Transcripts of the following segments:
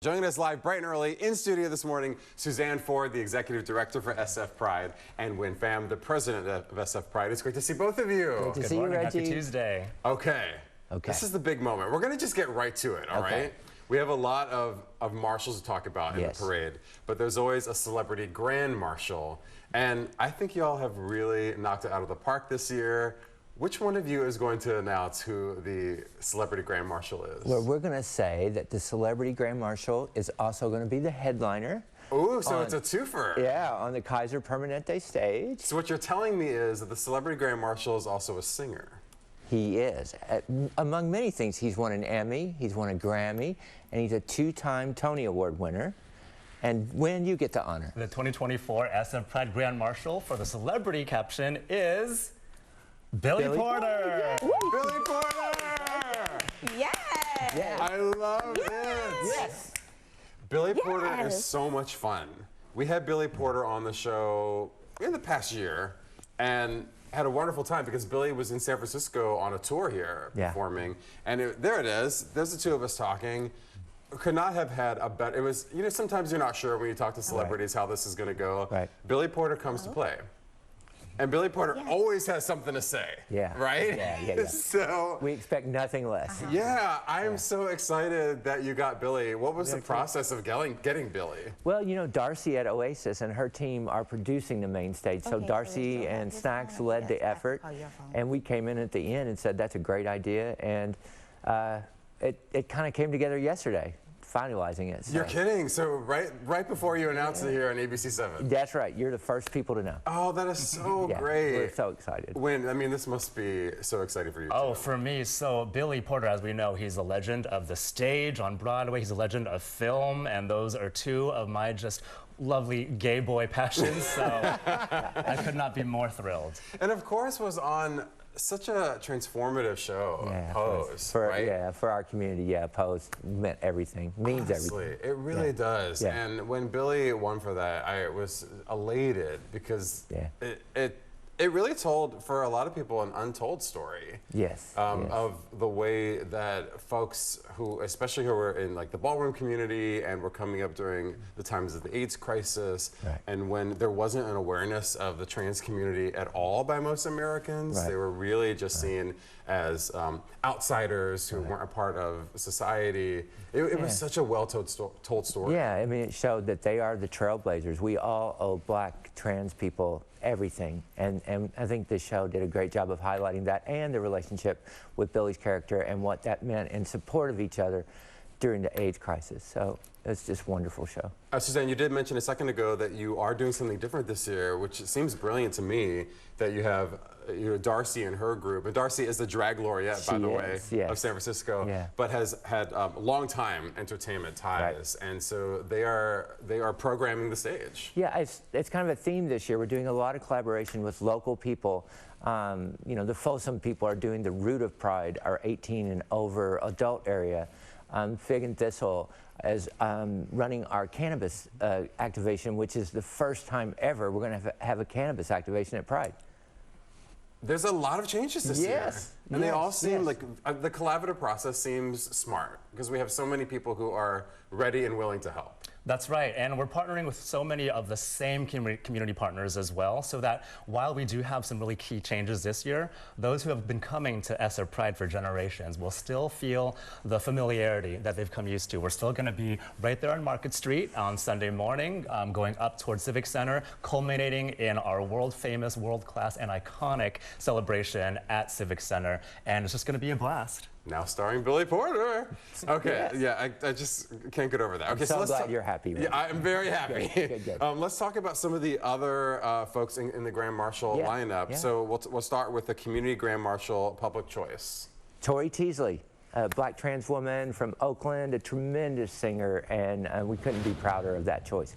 Joining us live bright and early in studio this morning, Suzanne Ford, the Executive Director for SF Pride, and Win Pham, the President of SF Pride. It's great to see both of you. Great to Good see morning. you, Reggie. Happy Tuesday. Okay. This is the big moment. We're going to just get right to it, all right? We have a lot of marshals to talk about in the parade, but there's always a celebrity grand marshal, and I think y'all have really knocked it out of the park this year. Which one of you is going to announce who the celebrity grand marshal is? Well, we're going to say that the celebrity grand marshal is also going to be the headliner. Ooh, so it's a twofer. Yeah, on the Kaiser Permanente stage. So what you're telling me is that the celebrity grand marshal is also a singer. He is. Among many things, he's won an Emmy, he's won a Grammy, and he's a two-time Tony Award winner. And when you get the honor? The 2024 SF Pride Grand Marshal for the celebrity caption is Billy Porter. Billy Porter! Yes! Yeah. I love it! Yes! Billy Porter is so much fun. We had Billy Porter on the show in the past year and had a wonderful time because Billy was in San Francisco on a tour here performing. And there it is. There's the two of us talking. Could not have had a better, it was, you know, sometimes you're not sure when you talk to celebrities how this is going to go. Right. Billy Porter comes to play. And Billy Porter always has something to say. Yeah. Right? Yeah. So we expect nothing less. yeah, I am so excited that you got Billy. What was the process of getting Billy? Well, you know, Darcy at Oasis and her team are producing the main stage. So Darcy and Snacks led the effort, and we came in at the end and said that's a great idea, and it kind of came together yesterday, finalizing it. So. You're kidding. So right before you announced it here on ABC7. That's right. You're the first people to know. Oh, that is so great. We're so excited. Win, I mean, this must be so exciting for you Oh, too. for me, so Billy Porter, as we know, he's a legend of the stage on Broadway. He's a legend of film, and those are two of my just lovely gay boy passions, so I could not be more thrilled. And of course was on such a transformative show, Pose, right? Yeah, for our community, Pose meant everything, means everything. It really does. Yeah. And when Billy won for that, I was elated because it really told, for a lot of people, an untold story. Yes. Of the way that folks who, especially who were in like the ballroom community and were coming up during the times of the AIDS crisis, and when there wasn't an awareness of the trans community at all by most Americans, they were really just seen as outsiders who weren't a part of society. It was such a well-told story. Yeah, I mean, it showed that they are the trailblazers. We all owe black trans people everything, and I think this show did a great job of highlighting that and the relationship with Billy's character and what that meant in support of each other during the AIDS crisis. So it's just a wonderful show. Suzanne, you did mention a second ago that you are doing something different this year, which seems brilliant to me, that you have Darcy and her group. And Darcy is the drag laureate, by the way, of San Francisco, but has had long time entertainment ties. And so they are programming the stage. Yeah, it's kind of a theme this year. We're doing a lot of collaboration with local people. You know, the Folsom people are doing the Root of Pride, our 18 and over adult area. Fig and Thistle is running our cannabis activation, which is the first time ever we're going to have a cannabis activation at Pride. There's a lot of changes this year. And they all seem like the collaborative process seems smart because we have so many people who are ready and willing to help. That's right, and we're partnering with so many of the same community partners as well, so that while we do have some really key changes this year, those who have been coming to SF Pride for generations will still feel the familiarity that they've come used to. We're still going to be right there on Market Street on Sunday morning, going up towards Civic Center, culminating in our world-famous, world-class, and iconic celebration at Civic Center, and it's just going to be a blast. Now starring Billy Porter. Okay, I just can't get over that. Okay, so let's glad you're happy. Yeah, I'm very happy. Good. Let's talk about some of the other folks in the Grand Marshal lineup. So we'll start with the Community Grand Marshal Public Choice. Tori Teasley, a black trans woman from Oakland, a tremendous singer, and we couldn't be prouder of that choice.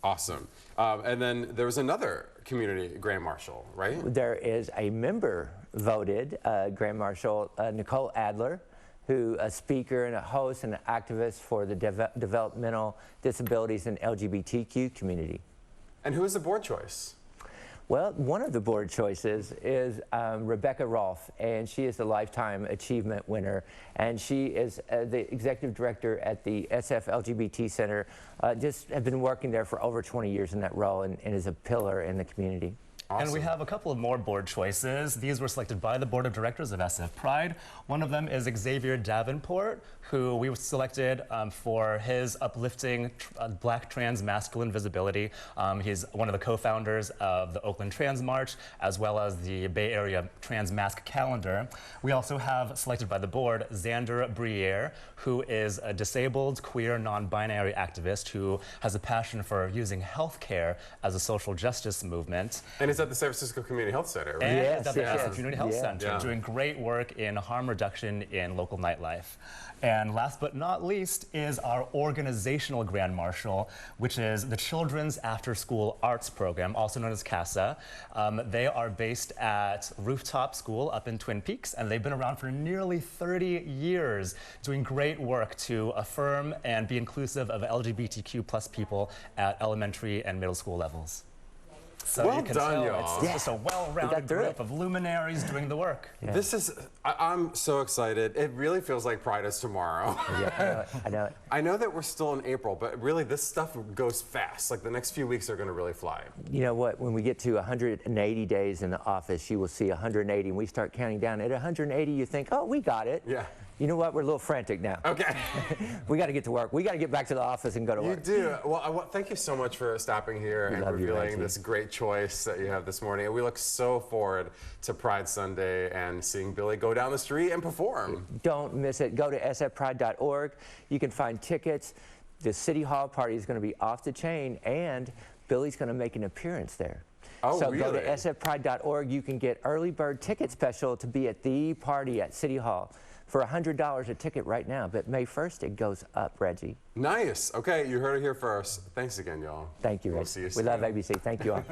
Awesome. And then there was another Community Grand Marshal, right? There is a member voted Grand Marshal, Nicole Adler, who a speaker and a host and an activist for the developmental disabilities and LGBTQ community. And who is the board choice? Well, one of the board choices is Rebecca Rolfe, and she is the Lifetime Achievement winner, and she is the executive director at the SF LGBT Center. Just have been working there for over 20 years in that role, and is a pillar in the community. Awesome. And we have a couple of more board choices. These were selected by the board of directors of SF Pride. One of them is Xavier Davenport, who we selected for his uplifting Black trans masculine visibility. He's one of the co-founders of the Oakland Trans March, as well as the Bay Area Trans Mask Calendar. We also have selected by the board Xander Briere, who is a disabled, queer, non-binary activist who has a passion for using healthcare as a social justice movement. And it's at the San Francisco Community Health Center, right? And Yes, at the yes, yes. Community Health Center, Yeah. doing great work in harm reduction in local nightlife. And last but not least is our organizational Grand Marshal, which is the Children's After School Arts Program, also known as CASA. They are based at Rooftop School up in Twin Peaks, and they've been around for nearly 30 years, doing great work to affirm and be inclusive of LGBTQ plus people at elementary and middle school levels. So Well you can done, tell y'all. it's just a well-rounded through group it. of luminaries doing the work. Yeah. This is, I'm so excited. It really feels like Pride is tomorrow. Yeah, I know it. I know that we're still in April, but really this stuff goes fast. Like the next few weeks are going to really fly. You know what? When we get to 180 days in the office, you will see 180, and we start counting down. At 180, you think, oh, we got it. Yeah. You know what? We're a little frantic now. Okay. We got to get to work. We got to get back to the office and go to You work. do. Well, thank you so much for stopping here and love you, revealing Reggie. this great choice that you have this morning. And we look so forward to Pride Sunday and seeing Billy go down the street and perform. Don't miss it. Go to sfpride.org. You can find tickets. The City Hall party is going to be off the chain, and Billy's going to make an appearance there. Oh, so really? go to sfpride.org. You can get early bird ticket special to be at the party at City Hall for $100 a ticket right now. But May 1st, it goes up, Reggie. Nice. Okay, you heard it here first. Thanks again, y'all. Thank you, We'll Reggie. see you We love soon. ABC. Thank you all.